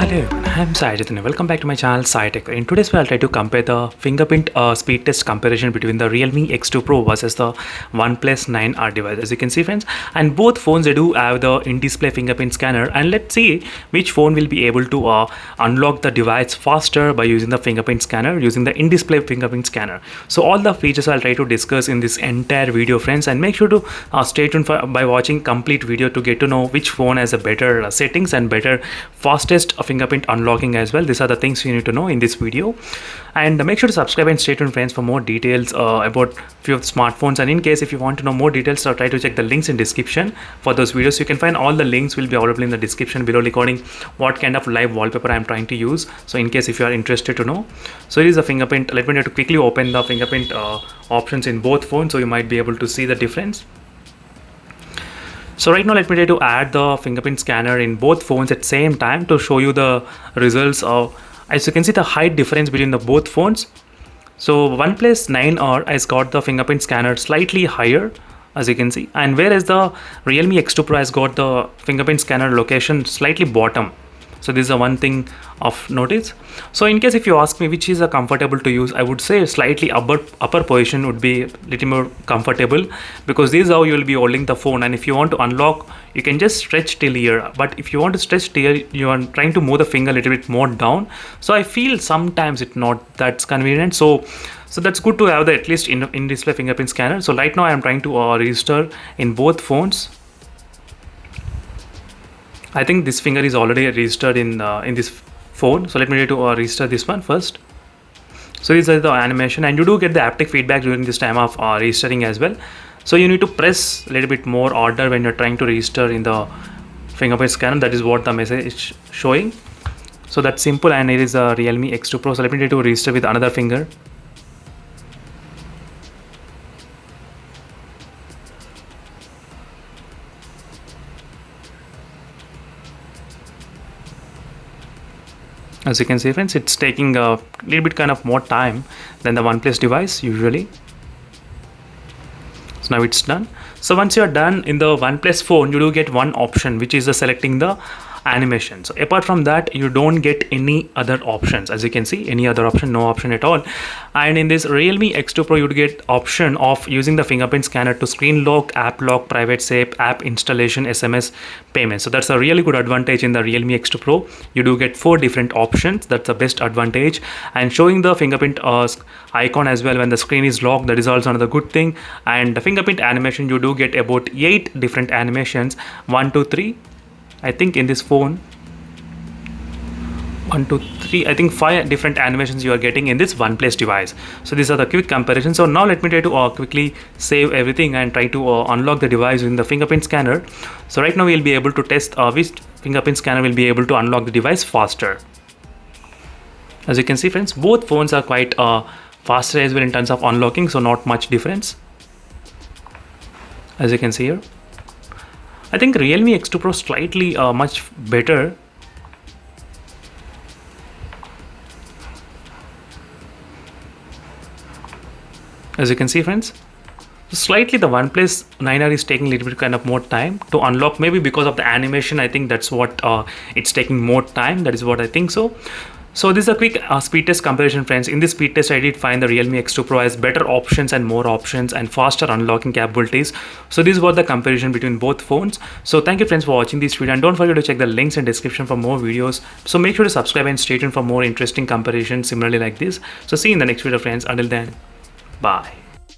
Hello everyone, I am Sai Chaitanya. Welcome back to my channel Sai Tech. In today's video, I'll try to compare the fingerprint speed test comparison between the Realme X2 Pro versus the OnePlus 9R device. As you can see friends, and both phones they do have the in-display fingerprint scanner, and let's see which phone will be able to unlock the device faster by using the fingerprint scanner, using the in-display fingerprint scanner. So all the features I'll try to discuss in this entire video friends, and make sure to stay tuned by watching complete video to get to know which phone has a better settings and better fastest fingerprint unlocking as well. These are the things you need to know in this video, and make sure to subscribe and stay tuned friends for more details about few of the smartphones. And in case if you want to know more details, try to check the links in description for those videos. You can find all the links will be available in the description below regarding what kind of live wallpaper I'm trying to use. So in case if you are interested to know, so it is a fingerprint. Let me try to quickly open the fingerprint options in both phones so you might be able to see the difference. So right now let me try to add the fingerprint scanner in both phones at same time to show you the results of, as you can see, the height difference between the both phones. So OnePlus 9R has got the fingerprint scanner slightly higher, as you can see, and whereas the Realme X2 Pro has got the fingerprint scanner location slightly bottom. So this is the one thing of notice. So in case if you ask me which is comfortable to use, I would say slightly upper position would be little more comfortable, because this is how you will be holding the phone, and if you want to unlock you can just stretch till here, but if you want to stretch till here you are trying to move the finger a little bit more down. So I feel sometimes it's not that convenient. So that's good to have the at least in display fingerprint scanner. So right now I am trying to register in both phones. I think this finger is already registered in this phone. So let me try to register this one first. So this is the animation, and you do get the haptic feedback during this time of registering as well. So you need to press a little bit more order when you're trying to register in the fingerprint scanner. That is what the message is showing. So that's simple, and it is a Realme X2 Pro. So let me try to register with another finger. As you can see friends, it's taking a little bit kind of more time than the OnePlus device usually. So now it's done. So once you are done in the OnePlus phone, you do get one option, which is selecting the animation. So apart from that you don't get any other options. As you can see, any other option, no option at all. And in this Realme X2 Pro you would get option of using the fingerprint scanner to screen lock, app lock, private save, app installation, SMS, payment. So that's a really good advantage in the Realme X2 Pro. You do get 4 different options. That's the best advantage. And showing the fingerprint icon as well when the screen is locked, that is also another good thing. And the fingerprint animation, you do get about 8 different animations. 1 2 3 I think in this phone, 1 2 3 I think 5 different animations you are getting in this OnePlus device. So these are the quick comparison. So now let me try to quickly save everything and try to unlock the device using the fingerprint scanner. So right now we'll be able to test which fingerprint scanner will be able to unlock the device faster. As you can see friends, both phones are quite faster as well in terms of unlocking, so not much difference. As you can see here, I think Realme X2 Pro slightly much better. As you can see friends, slightly the OnePlus 9R is taking a little bit kind of more time to unlock, maybe because of the animation. I think that's what it's taking more time. That is what I think so. So this is a quick speed test comparison friends. In this speed test I did find the Realme X2 Pro has better options and more options and faster unlocking capabilities. So this is what the comparison between both phones. So thank you friends for watching this video, and don't forget to check the links in description for more videos. So make sure to subscribe and stay tuned for more interesting comparisons similarly like this. So see you in the next video friends. Until then, bye.